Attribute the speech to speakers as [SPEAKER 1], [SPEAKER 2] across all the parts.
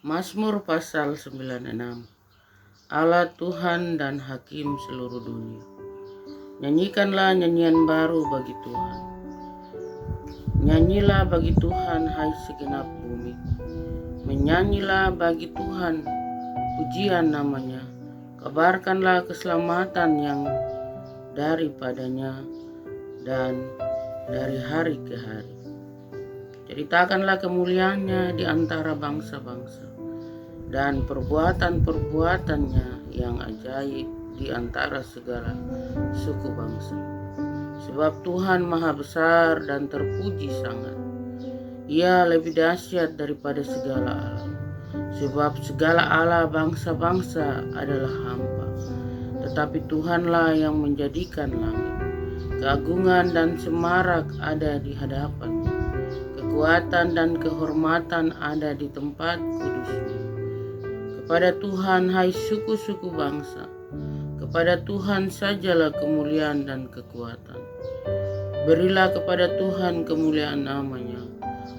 [SPEAKER 1] Mazmur pasal 96. Allah Tuhan dan Hakim seluruh dunia. Nyanyikanlah nyanyian baru bagi Tuhan. Nyanyilah bagi Tuhan, hai segenap bumi. Menyanyilah bagi Tuhan pujian namanya. Kabarkanlah keselamatan yang daripadanya dan dari hari ke hari. Ceritakanlah kemuliaannya di antara bangsa-bangsa dan perbuatan-perbuatannya yang ajaib di antara segala suku bangsa. Sebab Tuhan maha besar dan terpuji sangat. Ia lebih dahsyat daripada segala Allah. Sebab segala Allah bangsa-bangsa adalah hampa, tetapi Tuhanlah yang menjadikan langit. Keagungan dan semarak ada di hadapannya. Kekuatan dan kehormatan ada di tempat kudusnya. Kepada Tuhan, hai suku-suku bangsa, kepada Tuhan sajalah kemuliaan dan kekuatan. Berilah kepada Tuhan kemuliaan namanya.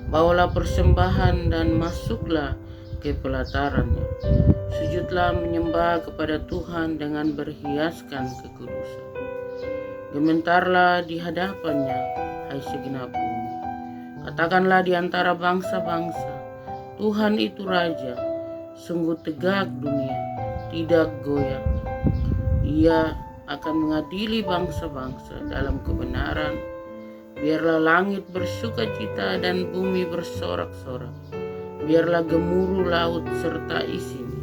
[SPEAKER 1] Bawalah persembahan dan masuklah ke pelatarannya. Sujudlah menyembah kepada Tuhan dengan berhiaskan kekudusan. Gementarlah di hadapannya, hai segenap bumi. Katakanlah di antara bangsa-bangsa, Tuhan itu Raja. Sungguh tegak dunia, tidak goyah. Ia akan mengadili bangsa-bangsa dalam kebenaran. Biarlah langit bersukacita dan bumi bersorak-sorak. Biarlah gemuruh laut serta isinya.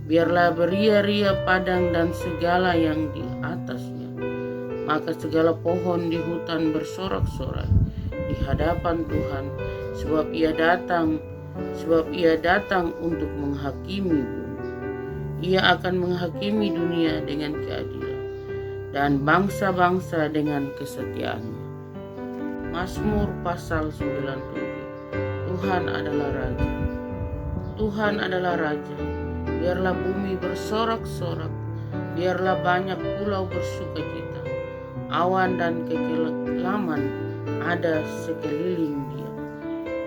[SPEAKER 1] Biarlah beria-ria padang dan segala yang di atasnya. Maka segala pohon di hutan bersorak-sorai di hadapan Tuhan, sebab ia datang untuk menghakimi bumi. Ia akan menghakimi dunia dengan keadilan dan bangsa-bangsa dengan kesetiaannya. Mazmur pasal 97. Tuhan adalah Raja. Tuhan adalah Raja. Biarlah bumi bersorak-sorak. Biarlah banyak pulau bersukacita. Awan dan kekelaman ada sekeliling dia.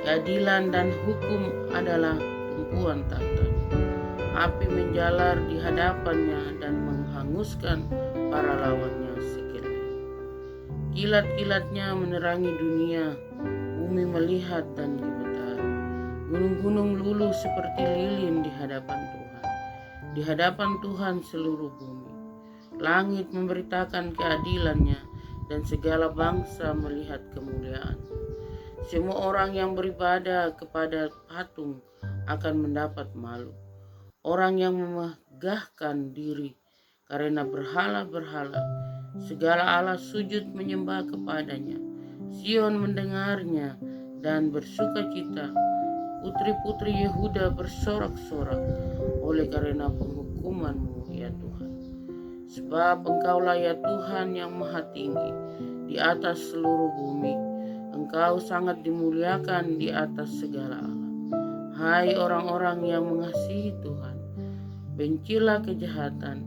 [SPEAKER 1] Keadilan dan hukum adalah tumpuan tahta. Api menjalar di hadapannya dan menghanguskan para lawannya sekeliling. Kilat-kilatnya menerangi dunia, bumi melihat dan gemetar. Gunung-gunung luluh seperti lilin di hadapan Tuhan. Di hadapan Tuhan seluruh bumi. Langit memberitakan keadilannya dan segala bangsa melihat kemuliaan. Semua orang yang beribadah kepada patung akan mendapat malu. Orang yang memegahkan diri karena berhala-berhala, segala Allah sujud menyembah kepadanya. Sion mendengarnya dan bersukacita. Putri-putri Yehuda bersorak-sorak oleh karena penghukuman-Mu, ya Tuhan. Sebab Engkaulah ya Tuhan yang maha tinggi di atas seluruh bumi. Engkau sangat dimuliakan di atas segala Allah. Hai orang-orang yang mengasihi Tuhan, bencilah kejahatan.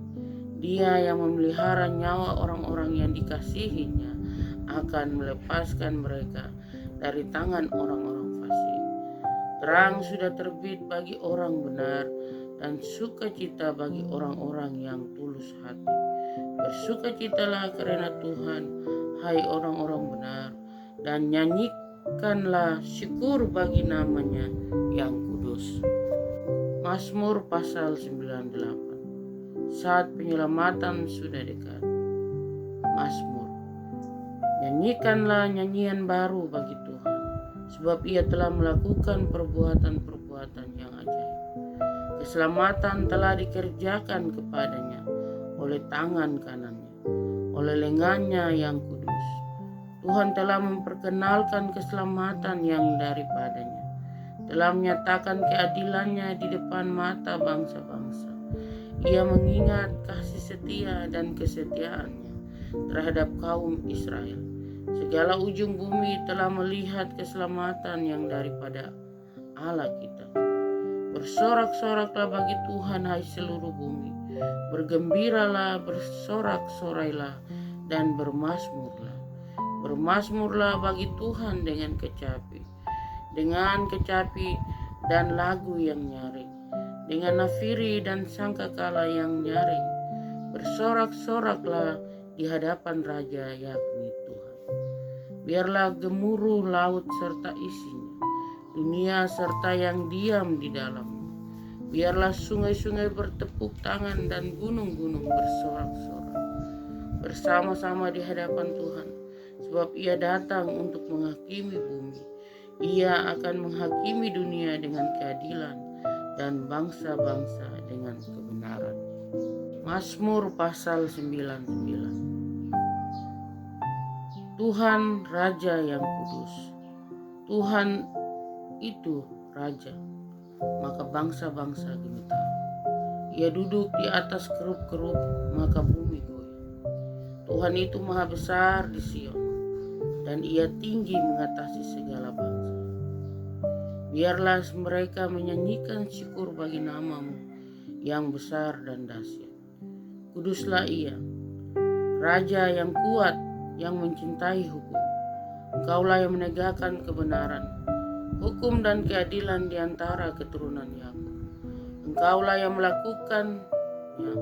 [SPEAKER 1] Dia yang memelihara nyawa orang-orang yang dikasihinya akan melepaskan mereka dari tangan orang-orang fasik. Terang sudah terbit bagi orang benar dan sukacita bagi orang-orang yang tulus hati. Bersukacitalah karena Tuhan, hai orang-orang benar, dan nyanyikanlah syukur bagi namanya yang kudus. Mazmur pasal 98. Saat penyelamatan sudah dekat. Mazmur. Nyanyikanlah nyanyian baru bagi Tuhan, sebab ia telah melakukan perbuatan-perbuatan yang ajaib. Keselamatan telah dikerjakan kepadanya oleh tangan kanannya, oleh lengannya yang kudus. Tuhan telah memperkenalkan keselamatan yang daripadanya, telah menyatakan keadilannya di depan mata bangsa-bangsa. Ia mengingat kasih setia dan kesetiaannya terhadap kaum Israel. Segala ujung bumi telah melihat keselamatan yang daripada Allah kita. Bersorak-soraklah bagi Tuhan, hai seluruh bumi. Bergembiralah, bersorak-sorailah, dan bermazmurlah. Bermazmurlah bagi Tuhan dengan kecapi. Dengan kecapi dan lagu yang nyaring, dengan nafiri dan sangkakala yang nyaring. Bersorak-soraklah di hadapan Raja, yakni Tuhan. Biarlah gemuruh laut serta isinya, dunia serta yang diam di dalamnya. Biarlah sungai-sungai bertepuk tangan dan gunung-gunung bersorak-sorak bersama-sama di hadapan Tuhan, sebab Ia datang untuk menghakimi bumi. Ia akan menghakimi dunia dengan keadilan dan bangsa-bangsa dengan kebenaran. Mazmur pasal 99. Tuhan Raja yang kudus. Tuhan itu Raja, maka bangsa-bangsa gemetar. Ia duduk di atas kerub-kerub, maka bumi goyah. Tuhan itu maha besar di Sion, dan Ia tinggi mengatasi segala bangsa. Biarlah mereka menyanyikan syukur bagi nama-Mu yang besar dan dahsyat. Kuduslah Ia, Raja yang kuat, yang mencintai hukum. Engkaulah yang menegakkan kebenaran, hukum dan keadilan di antara keturunan Yakub. Engkaulah yang melakukannya.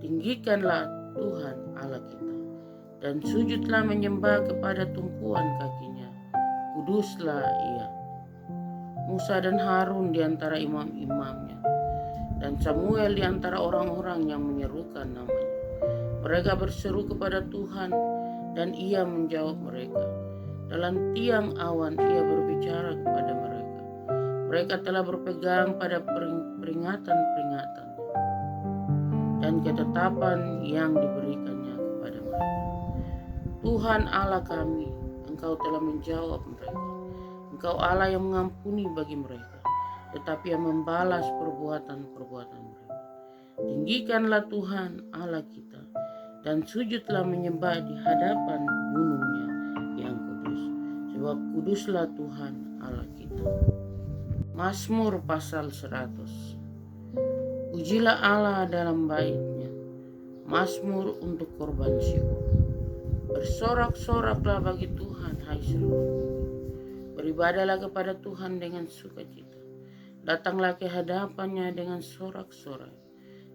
[SPEAKER 1] Tinggikanlah Tuhan Allah kita, dan sujudlah menyembah kepada tumpuan kakinya. Kuduslah Ia. Musa dan Harun di antara imam-imamnya, dan Samuel di antara orang-orang yang menyerukan namanya. Mereka berseru kepada Tuhan, dan Ia menjawab mereka. Dalam tiang awan Ia berbicara kepada mereka. Mereka telah berpegang pada peringatan-peringatan dan ketetapan yang diberikannya kepada mereka. Tuhan Allah kami, Engkau telah menjawab mereka. Engkau Allah yang mengampuni bagi mereka, tetapi yang membalas perbuatan-perbuatan mereka. Tinggikanlah Tuhan Allah kita, dan sujudlah menyembah di hadapan gunungnya yang kudus, sebab kuduslah Tuhan Allah kita. Mazmur pasal 100. Pujilah Allah dalam bait-Nya, mazmur untuk korban syukur. Bersorak-soraklah bagi Tuhan, hai seluruh bumi. Beribadahlah kepada Tuhan dengan sukacita. Datanglah ke hadapan-Nya dengan sorak-sorai.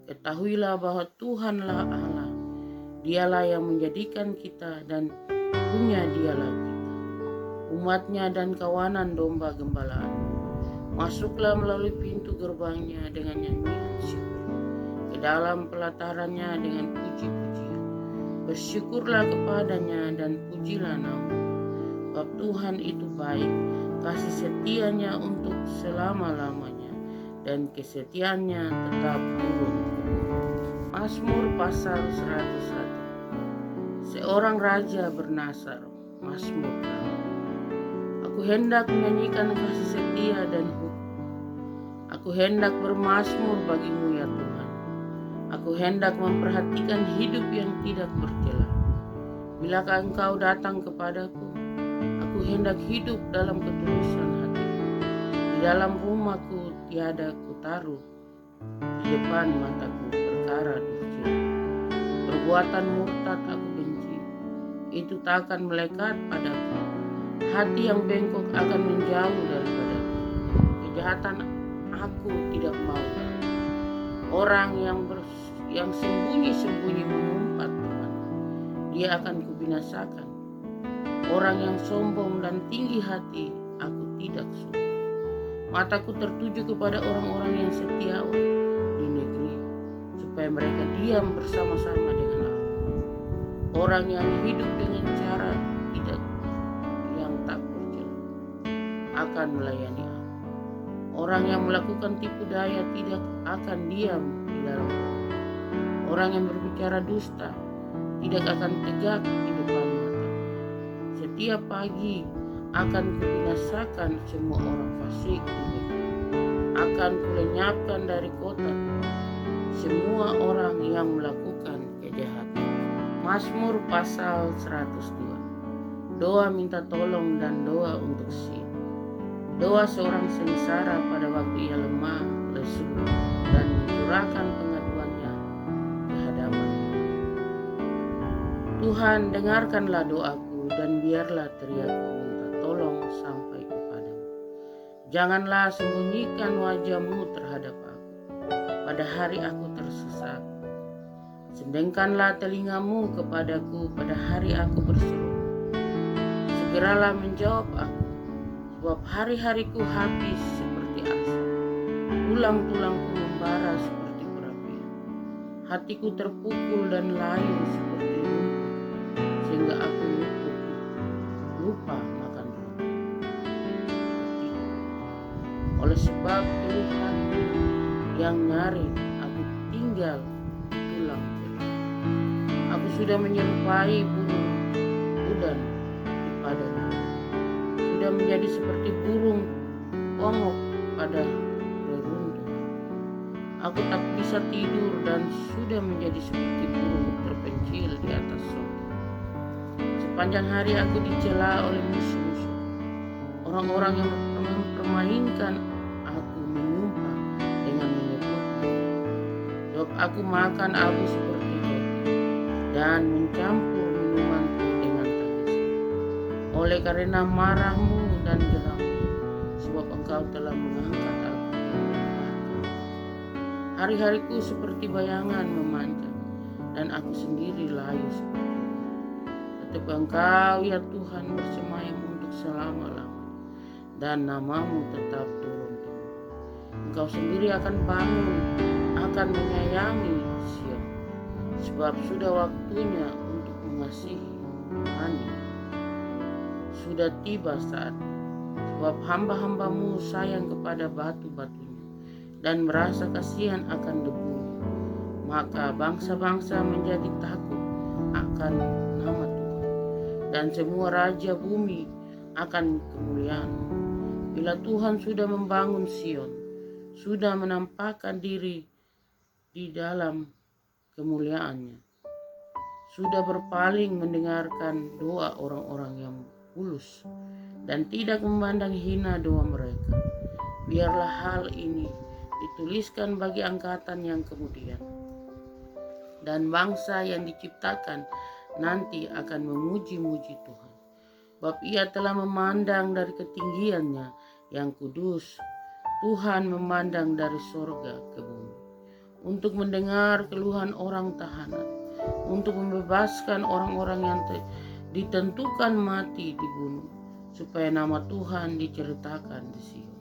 [SPEAKER 1] Ketahuilah bahwa Tuhanlah Allah. Dialah yang menjadikan kita dan punya Dialah kita, umat-Nya dan kawanan domba gembalaan. Masuklah melalui pintu gerbang-Nya dengan nyanyian syukur, ke dalam pelataran-Nya dengan puji-pujian. Bersyukurlah kepada-Nya dan pujilah nama-Nya. Sebab Tuhan itu baik, kasih setia-Nya untuk selama-lamanya, dan kesetiaan-Nya tetap turun-temurun. Mazmur pasal 101. Seorang raja bernasar, mazmur pertama. Aku hendak menyanyikan kasih setia dan hukum. Aku hendak bermazmur bagi-Mu ya Tuhan. Aku hendak memperhatikan hidup yang tidak bercela. Bilakah Engkau datang kepadaku, aku hendak hidup dalam ketulusan hatiku. Di dalam rumahku tiada kutaruh, di depan mataku perkara durjana. Perbuatan murtad aku benci, itu tak akan melekat padaku. Hati yang bengkok akan menjauh daripadaku. Kejahatan aku tidak mau tahu. Orang yang sembunyi-sembunyi mengumpat teman, dia akan kubinasakan. Orang yang sombong dan tinggi hati aku tidak suka. Mataku tertuju kepada orang-orang yang setiawan di negeri, supaya mereka diam bersama-sama dengan aku. Orang yang hidup dengan cara yang tak bercela akan melayani aku. Orang yang melakukan tipu daya tidak akan diam di dalam aku. Orang yang berbicara dusta tidak akan tegak di depan mata. Setiap pagi akan kubinasakan semua orang fasik di negeri. Akan kulenyapkan dari kota semua orang yang melakukan kejahatan. Mazmur pasal 102. Doa minta tolong dan doa untuk Sion. Doa seorang sengsara pada waktu ia lemah, lesu, dan mencurahkan pengaduannya ke hadapan-Mu. Tuhan, dengarkanlah doaku, dan biarlah teriakku minta tolong sampai kepadamu. Janganlah sembunyikan wajah-Mu terhadap aku pada hari aku tersesat. Sendengkanlah telinga-Mu kepadaku pada hari aku berseru. Segeralah menjawab aku, sebab hari-hariku habis seperti asap. Tulang-tulangku membara seperti perapian. Hatiku terpukul dan layu seperti lumpur, sehingga aku lupa makan roti. Oleh sebab keluhanku yang nyaring, aku tinggal tulang belulang. Aku sudah menyerupai burung udan di padang, sudah menjadi seperti burung ongok pada reruntuhan. Aku tak bisa tidur dan sudah menjadi seperti burung terpencil di atas sorga. Sepanjang hari aku dicela oleh musuh-musuh. Orang-orang yang mempermainkan aku menyumpah dengan menyebutku. Sebab aku makan abu seperti roti dan mencampur minumanku dengan tangis. Oleh karena marah-Mu dan geram-Mu, sebab Engkau telah mengangkat aku dan melemparkan. Hari-hariku seperti bayangan memanjang, dan aku sendiri layu seperti ular. Tetapi Engkau ya Tuhan bersemayam untuk selama-lamanya, dan nama-Mu tetap turun-temurun. Engkau sendiri akan bangun, akan menyayangi Sion, sebab sudah waktunya untuk mengasihi Hani. Sudah tiba saatnya, sebab hamba-hamba-Mu sayang kepada batu-batunya dan merasa kasihan akan debunya. Maka bangsa-bangsa menjadi takut akan nama Tuhan, dan semua raja bumi akan kemuliaan-Mu. Bila Tuhan sudah membangun Sion, sudah menampakkan diri di dalam kemuliaannya, sudah berpaling mendengarkan doa orang-orang yang tulus dan tidak memandang hina doa mereka. Biarlah hal ini dituliskan bagi angkatan yang kemudian, dan bangsa yang diciptakan nanti akan memuji-muji Tuhan. Sebab Ia telah memandang dari ketinggiannya yang kudus. Tuhan memandang dari sorga ke bumi untuk mendengar keluhan orang tahanan, untuk membebaskan orang-orang yang ditentukan mati dibunuh, supaya nama Tuhan diceritakan di Sion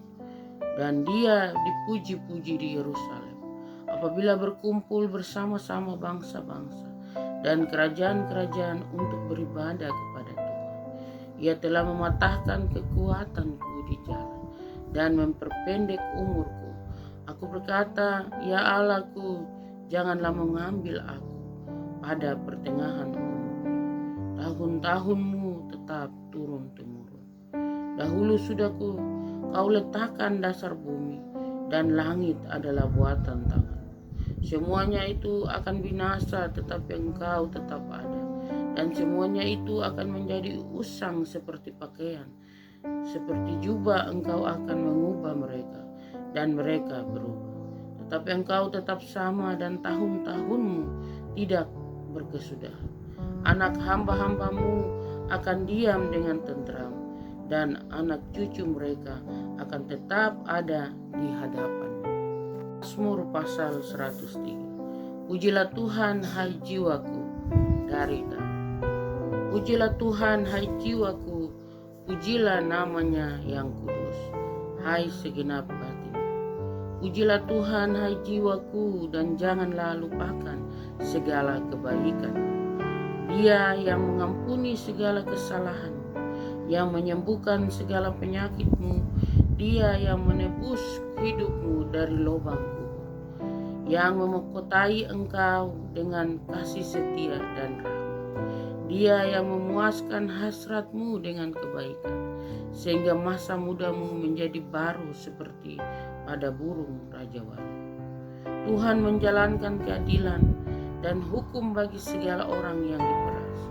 [SPEAKER 1] dan Dia dipuji-puji di Yerusalem, apabila berkumpul bersama-sama bangsa-bangsa dan kerajaan-kerajaan untuk beribadah kepada Tuhan. Ia telah mematahkan kekuatanku di jalan dan memperpendek umurku. Aku berkata, ya Allahku, janganlah mengambil aku pada pertengahan umur. Tahun-tahun-Mu tetap turun-temurun. Dahulu sudah Kau letakkan dasar bumi, dan langit adalah buatan tangan. Semuanya itu akan binasa, tetapi Engkau tetap ada. Dan semuanya itu akan menjadi usang seperti pakaian. Seperti jubah Engkau akan mengubah mereka, dan mereka berubah. Tetapi Engkau tetap sama, dan tahun-tahun-Mu tidak berkesudahan. Anak hamba-hamba-Mu akan diam dengan tentram, dan anak cucu mereka akan tetap ada di hadapan-Mu. Mazmur pasal 103. Pujilah Tuhan, hai jiwaku, dari dalam. Pujilah Tuhan, hai jiwaku, pujilah namanya yang kudus, hai segenap batin. Pujilah Tuhan, hai jiwaku, dan janganlah lupakan segala kebaikan. Dia yang mengampuni segala kesalahanmu, yang menyembuhkan segala penyakitmu. Dia yang menebus hidupmu dari lubang kubur, yang memahkotai engkau dengan kasih setia dan rahmat. Dia yang memuaskan hasratmu dengan kebaikan, sehingga masa mudamu menjadi baru seperti pada burung rajawali. Tuhan menjalankan keadilan dan hukum bagi segala orang yang diperas.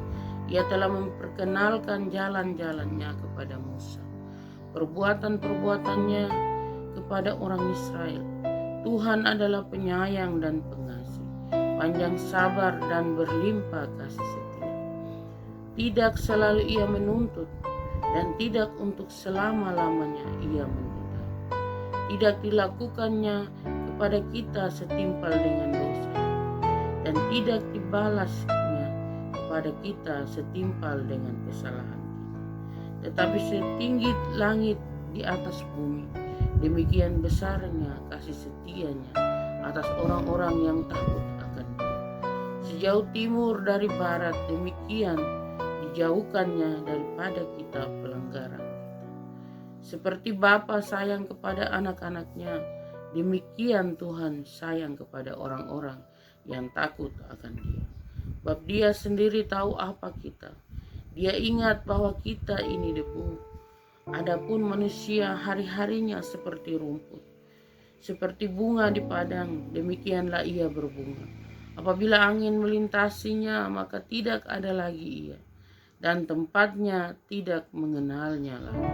[SPEAKER 1] Ia telah memperkenalkan jalan-jalannya kepada Musa, perbuatan-perbuatannya kepada orang Israel. Tuhan adalah penyayang dan pengasih, panjang sabar dan berlimpah kasih setia. Tidak selalu Ia menuntut, dan tidak untuk selama-lamanya Ia mendendam. tidak dilakukannya kepada kita setimpal dengan dosa, dan tidak dibalasnya kepada kita setimpal dengan kesalahan kita. Tetapi setinggi langit di atas bumi, demikian besarnya kasih setianya atas orang-orang yang takut akan Dia. Sejauh timur dari barat, demikian dijauhkannya daripada kita pelanggaran kita. Seperti Bapa sayang kepada anak-anaknya, demikian Tuhan sayang kepada orang-orang yang takut akan Dia. Sebab Dia sendiri tahu apa kita. Dia ingat bahwa kita ini debu. Adapun manusia hari-harinya seperti rumput, seperti bunga di padang, demikianlah ia berbunga. Apabila angin melintasinya, maka tidak ada lagi ia, dan tempatnya tidak mengenalnya lagi.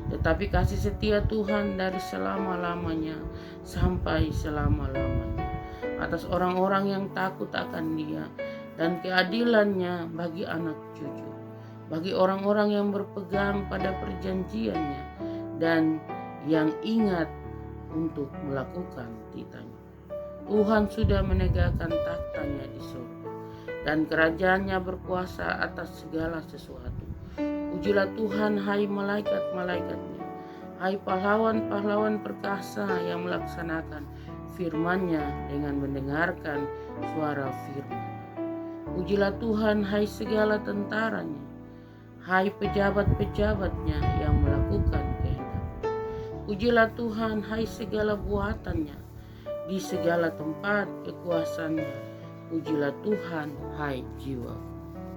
[SPEAKER 1] Tetapi kasih setia Tuhan dari selama-lamanya sampai selama-lamanya atas orang-orang yang takut akan Dia, dan keadilannya bagi anak cucu, bagi orang-orang yang berpegang pada perjanjiannya dan yang ingat untuk melakukan titanya. Tuhan sudah menegakkan taktanya di surga, dan kerajaannya berkuasa atas segala sesuatu. Pujilah Tuhan, hai malaikat-malaikatnya, hai pahlawan-pahlawan perkasa yang melaksanakan firman-Nya dengan mendengarkan suara firman. Pujilah Tuhan, hai segala tentaranya, hai pejabat-pejabatnya yang melakukan kehendak. Pujilah Tuhan, hai segala buatannya, di segala tempat kekuasaannya. Pujilah Tuhan, hai jiwa.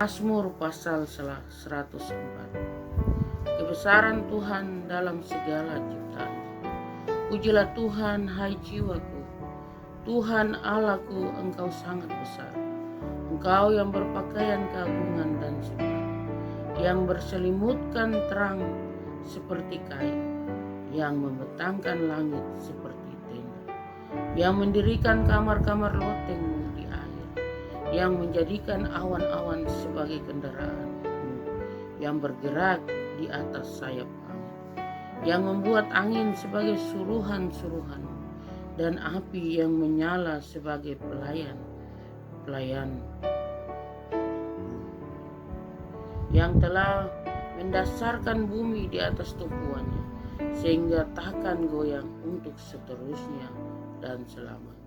[SPEAKER 1] Mazmur pasal 104. Kebesaran Tuhan dalam segala ciptaan. Pujilah Tuhan, hai jiwaku. Tuhan Allahku, Engkau sangat besar. Engkau yang berpakaian keagungan dan sembah, yang berselimutkan terang seperti kain, yang membentangkan langit seperti tenda, yang mendirikan kamar-kamar lotengmu di air, yang menjadikan awan-awan sebagai kendaraanmu, yang bergerak di atas sayap angin, yang membuat angin sebagai suruhan-suruhanmu, dan api yang menyala sebagai pelayan, yang telah mendasarkan bumi di atas tumpuannya, sehingga takkan goyang untuk seterusnya dan selamanya.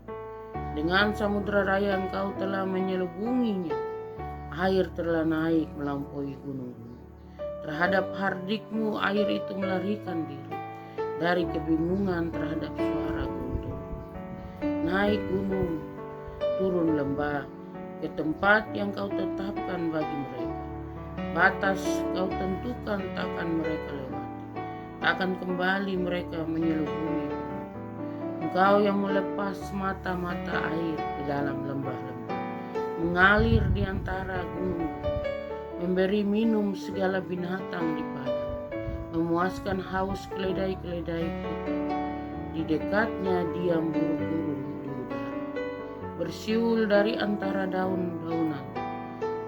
[SPEAKER 1] Dengan samudera raya Engkau telah menyelubunginya, air telah naik melampaui gunung-gunung. Terhadap hardikmu air itu melarikan diri, dari kebingungan terhadap suara guntur. Naik gunung, turun lembah, ke tempat yang Kau tetapkan bagi mereka. Batas Kau tentukan, takkan mereka lewati, takkan kembali mereka menyelubungi. Engkau yang melepas mata-mata air di dalam lembah-lembah, mengalir di antara gunung, memberi minum segala binatang di padang, memuaskan haus keledai-keledai putih. Di dekatnya diam burung-burung di udara, bersiul dari antara daun-daunan.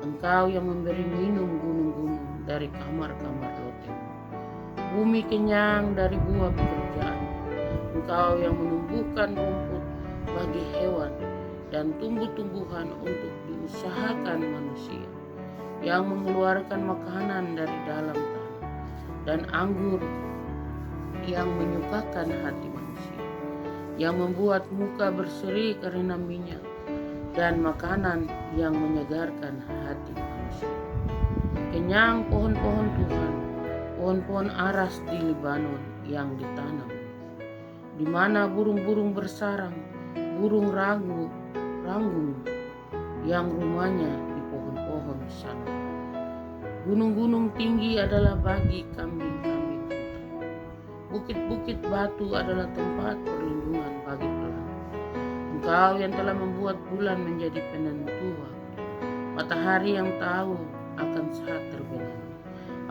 [SPEAKER 1] Engkau yang memberi minum gunung-gunung dari kamar-kamar loteng. Bumi kenyang dari buah pekerjaan. Engkau yang menumbuhkan rumput bagi hewan dan tumbuh-tumbuhan untuk diusahakan manusia, yang mengeluarkan makanan dari dalam tanah, dan anggur yang menyukakan hati manusia, yang membuat muka berseri karena minyak, dan makanan yang menyegarkan hati manusia. Kenyang pohon-pohon Tuhan, pohon-pohon aras di Libanon yang ditanam, di mana burung-burung bersarang, burung ranggung yang rumahnya di pohon-pohon sana. Gunung-gunung tinggi adalah bagi kambing-kambing hutan. Bukit-bukit batu adalah tempat perlindungan bagi pelangi. Engkau yang telah membuat bulan menjadi penentu waktu, matahari yang tahu akan saat terbenam.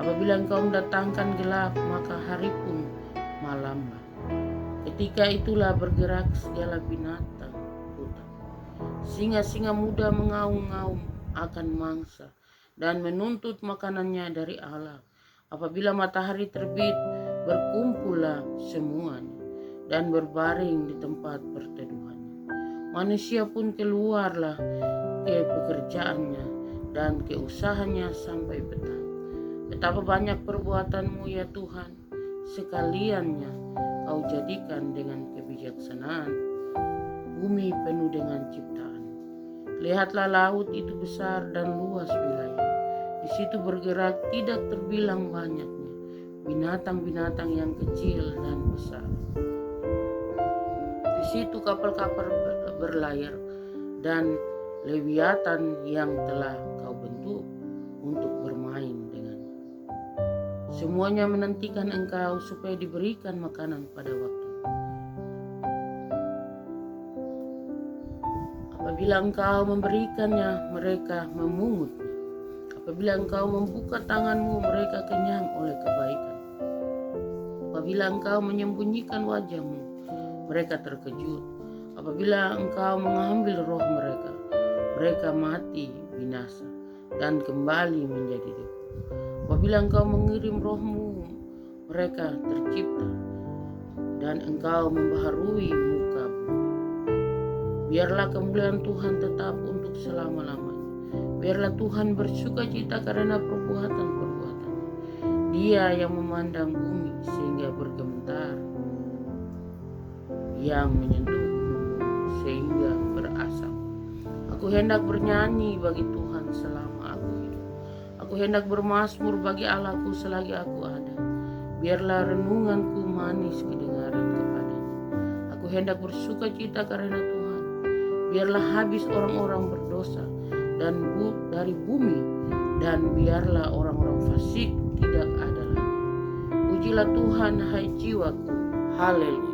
[SPEAKER 1] Apabila Engkau mendatangkan gelap, maka hari pun malamlah. Ketika itulah bergerak segala binatang hutan. Singa-singa muda mengaum-ngaum akan mangsa dan menuntut makanannya dari Allah. Apabila matahari terbit, berkumpullah semuanya. dan berbaring di tempat perteduhannya. Manusia pun keluarlah ke pekerjaannya dan ke usahanya sampai petang. Betapa banyak perbuatanmu ya Tuhan, sekaliannya kau jadikan dengan kebijaksanaan. Bumi penuh dengan ciptaan. Lihatlah laut itu besar dan luas wilayah. Di situ bergerak tidak terbilang banyaknya binatang-binatang yang kecil dan besar. Di situ kapal-kapal berlayar dan lewiatan yang telah kau bentuk untuk bermain dengan. Semuanya menantikan engkau supaya diberikan makanan pada waktu. Apabila engkau memberikannya, mereka memungutnya. Apabila engkau membuka tanganmu, mereka kenyang oleh kebaikan. Apabila engkau menyembunyikan wajahmu, mereka terkejut. Apabila engkau mengambil roh mereka, mereka mati binasa dan kembali menjadi debu. Apabila engkau mengirim rohmu, mereka tercipta dan engkau membaharui muka bumi. Biarlah kemuliaan Tuhan tetap untuk selama-lamanya. Biarlah Tuhan bersuka cita karena perbuatan-perbuatan. Dia yang memandang bumi sehingga bergemetar, yang menyentuh gunung sehingga berasap. Aku hendak bernyanyi bagi Tuhan selama aku hidup. Aku hendak bermazmur bagi Allahku selagi aku ada. Biarlah renunganku manis kedengaran kepadanya. Aku hendak bersuka cita karena Tuhan. Biarlah habis orang-orang berdosa dari bumi, dan biarlah orang-orang fasik tidak ada lagi. Pujilah Tuhan, hai jiwaku. Haleluya.